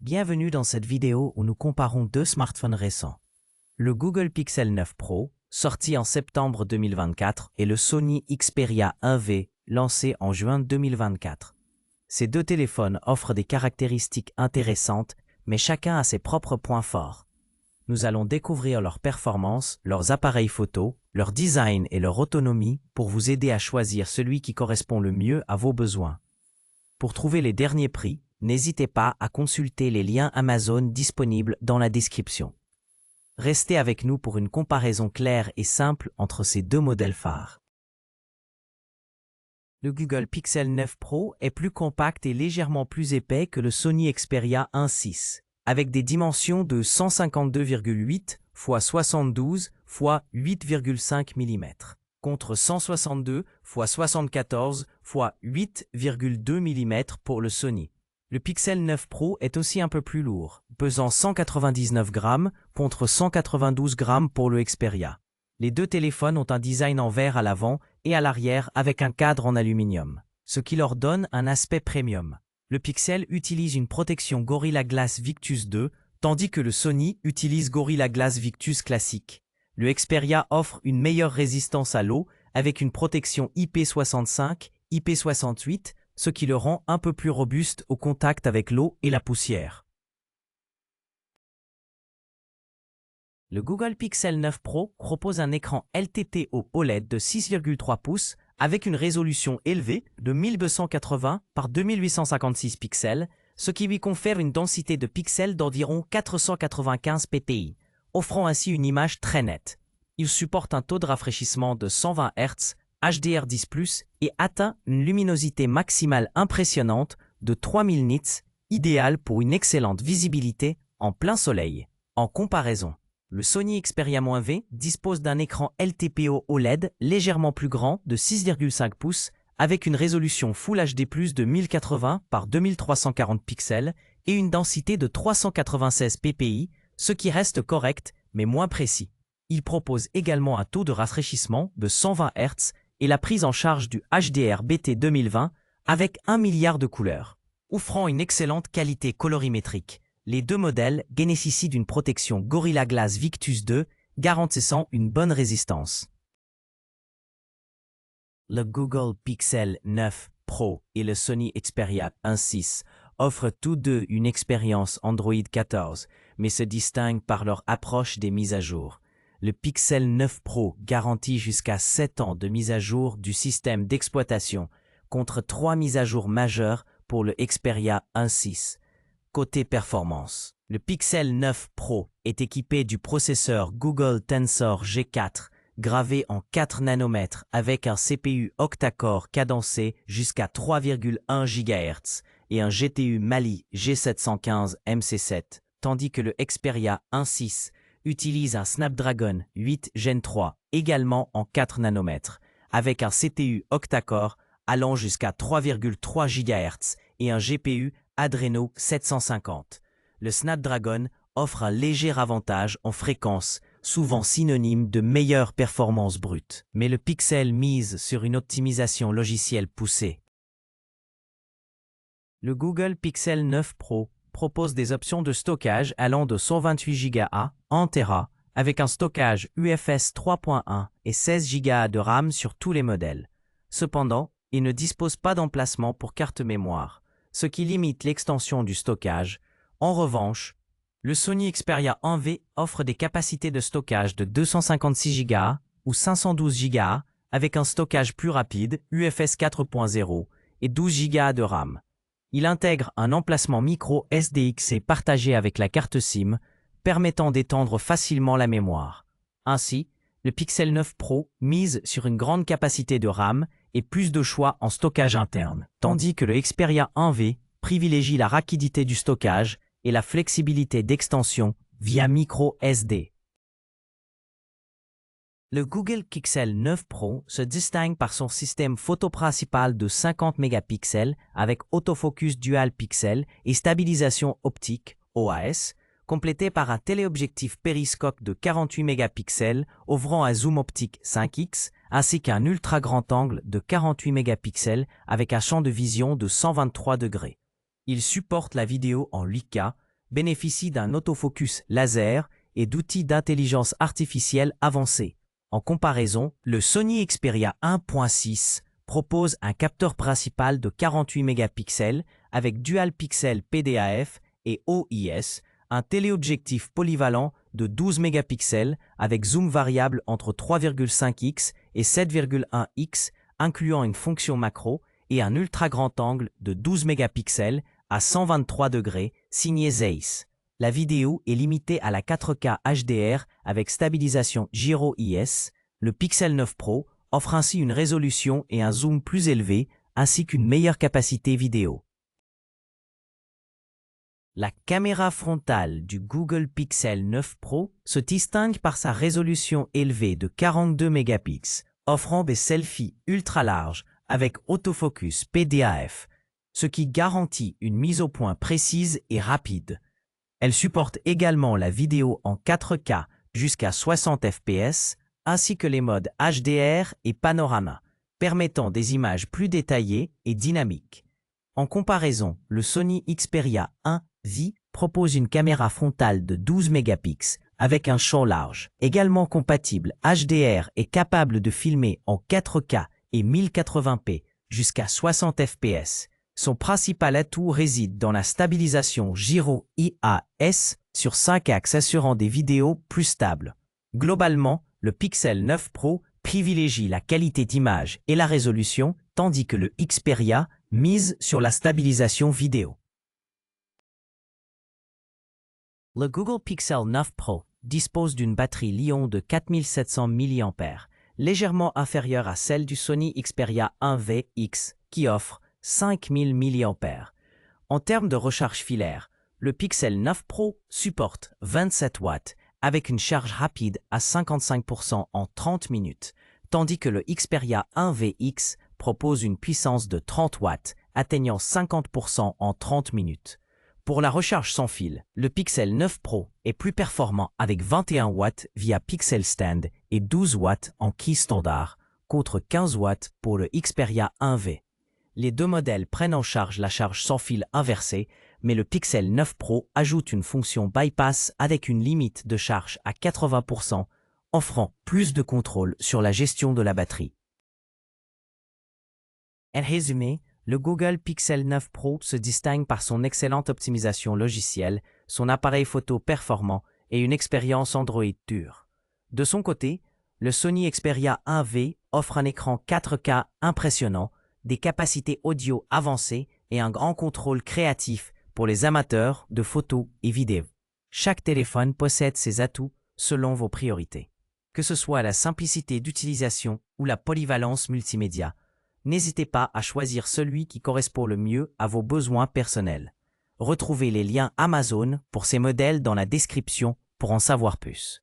Bienvenue dans cette vidéo où nous comparons deux smartphones récents. Le Google Pixel 9 Pro, sorti en septembre 2024, et le Sony Xperia 1V, lancé en juin 2024. Ces deux téléphones offrent des caractéristiques intéressantes, mais chacun a ses propres points forts. Nous allons découvrir leurs performances, leurs appareils photo, leur design et leur autonomie pour vous aider à choisir celui qui correspond le mieux à vos besoins. Pour trouver les derniers prix, n'hésitez pas à consulter les liens Amazon disponibles dans la description. Restez avec nous pour une comparaison claire et simple entre ces deux modèles phares. Le Google Pixel 9 Pro est plus compact et légèrement plus épais que le Sony Xperia 1.6, avec des dimensions de 152,8 x 72 x 8,5 mm, contre 162 x 74 x 8,2 mm pour le Sony. Le Pixel 9 Pro est aussi un peu plus lourd, pesant 199 grammes contre 192 grammes pour le Xperia. Les deux téléphones ont un design en verre à l'avant et à l'arrière avec un cadre en aluminium, ce qui leur donne un aspect premium. Le Pixel utilise une protection Gorilla Glass Victus 2, tandis que le Sony utilise Gorilla Glass Victus classique. Le Xperia offre une meilleure résistance à l'eau avec une protection IP65, IP68, ce qui le rend un peu plus robuste au contact avec l'eau et la poussière. Le Google Pixel 9 Pro propose un écran LTPO OLED de 6,3 pouces avec une résolution élevée de 1280 par 2856 pixels, ce qui lui confère une densité de pixels d'environ 495 ppi, offrant ainsi une image très nette. Il supporte un taux de rafraîchissement de 120 Hz, HDR10+, et atteint une luminosité maximale impressionnante de 3000 nits, idéale pour une excellente visibilité en plein soleil. En comparaison, le Sony Xperia -V dispose d'un écran LTPO OLED légèrement plus grand de 6,5 pouces avec une résolution Full HD+ de 1080 par 2340 pixels et une densité de 396 ppi, ce qui reste correct mais moins précis. Il propose également un taux de rafraîchissement de 120 Hz et la prise en charge du HDR-BT 2020 avec 1 milliard de couleurs, offrant une excellente qualité colorimétrique. Les deux modèles bénéficient d'une protection Gorilla Glass Victus 2, garantissant une bonne résistance. Le Google Pixel 9 Pro et le Sony Xperia 1.6 offrent tous deux une expérience Android 14, mais se distinguent par leur approche des mises à jour. Le Pixel 9 Pro garantit jusqu'à 7 ans de mise à jour du système d'exploitation, contre 3 mises à jour majeures pour le Xperia 1.6. Côté performance, le Pixel 9 Pro est équipé du processeur Google Tensor G4, gravé en 4 nanomètres avec un CPU octa-core cadencé jusqu'à 3,1 GHz et un GTU Mali G715 MC7, tandis que le Xperia 1.6 utilise un Snapdragon 8 Gen 3, également en 4 nanomètres, avec un CPU octa-core allant jusqu'à 3,3 GHz et un GPU Adreno 750. Le Snapdragon offre un léger avantage en fréquence, souvent synonyme de meilleure performance brute, mais le Pixel mise sur une optimisation logicielle poussée. Le Google Pixel 9 Pro propose des options de stockage allant de 128 Go à 1 Tera, avec un stockage UFS 3.1 et 16 Go de RAM sur tous les modèles. Cependant, il ne dispose pas d'emplacement pour carte mémoire, ce qui limite l'extension du stockage. En revanche, le Sony Xperia 1V offre des capacités de stockage de 256 Go ou 512 Go avec un stockage plus rapide UFS 4.0 et 12 Go de RAM. Il intègre un emplacement micro SDXC partagé avec la carte SIM, permettant d'étendre facilement la mémoire. Ainsi, le Pixel 9 Pro mise sur une grande capacité de RAM et plus de choix en stockage interne, tandis que le Xperia 1V privilégie la rapidité du stockage et la flexibilité d'extension via micro SD. Le Google Pixel 9 Pro se distingue par son système photo principal de 50 mégapixels avec autofocus dual pixel et stabilisation optique OAS, complété par un téléobjectif périscope de 48 mégapixels offrant un zoom optique 5x, ainsi qu'un ultra grand angle de 48 mégapixels avec un champ de vision de 123 degrés. Il supporte la vidéo en 8K, bénéficie d'un autofocus laser et d'outils d'intelligence artificielle avancés. En comparaison, le Sony Xperia 1.6 propose un capteur principal de 48 mégapixels avec Dual Pixel PDAF et OIS, un téléobjectif polyvalent de 12 mégapixels avec zoom variable entre 3,5x et 7,1x, incluant une fonction macro, et un ultra grand angle de 12 mégapixels à 123 degrés, signé Zeiss. La vidéo est limitée à la 4K HDR avec stabilisation gyro-IS. Le Pixel 9 Pro offre ainsi une résolution et un zoom plus élevé, ainsi qu'une meilleure capacité vidéo. La caméra frontale du Google Pixel 9 Pro se distingue par sa résolution élevée de 42 mégapixels, offrant des selfies ultra larges avec autofocus PDAF, ce qui garantit une mise au point précise et rapide. Elle supporte également la vidéo en 4K jusqu'à 60 fps, ainsi que les modes HDR et Panorama, permettant des images plus détaillées et dynamiques. En comparaison, le Sony Xperia 1V propose une caméra frontale de 12 mégapixels avec un champ large, également compatible HDR et capable de filmer en 4K et 1080p jusqu'à 60 fps. Son principal atout réside dans la stabilisation gyro-IAS sur 5 axes assurant des vidéos plus stables. Globalement, le Pixel 9 Pro privilégie la qualité d'image et la résolution, tandis que le Xperia mise sur la stabilisation vidéo. Le Google Pixel 9 Pro dispose d'une batterie Li-ion de 4700 mAh, légèrement inférieure à celle du Sony Xperia 1VX qui offre 5000 mAh. En termes de recharge filaire, le Pixel 9 Pro supporte 27 watts avec une charge rapide à 55% en 30 minutes, tandis que le Xperia 1VX propose une puissance de 30 watts atteignant 50% en 30 minutes. Pour la recharge sans fil, le Pixel 9 Pro est plus performant avec 21 watts via Pixel Stand et 12 watts en quille standard, contre 15 watts pour le Xperia 1V. Les deux modèles prennent en charge la charge sans fil inversée, mais le Pixel 9 Pro ajoute une fonction bypass avec une limite de charge à 80%, offrant plus de contrôle sur la gestion de la batterie. En résumé, le Google Pixel 9 Pro se distingue par son excellente optimisation logicielle, son appareil photo performant et une expérience Android dure. De son côté, le Sony Xperia 1V offre un écran 4K impressionnant, des capacités audio avancées et un grand contrôle créatif pour les amateurs de photos et vidéos. Chaque téléphone possède ses atouts selon vos priorités. Que ce soit la simplicité d'utilisation ou la polyvalence multimédia, n'hésitez pas à choisir celui qui correspond le mieux à vos besoins personnels. Retrouvez les liens Amazon pour ces modèles dans la description pour en savoir plus.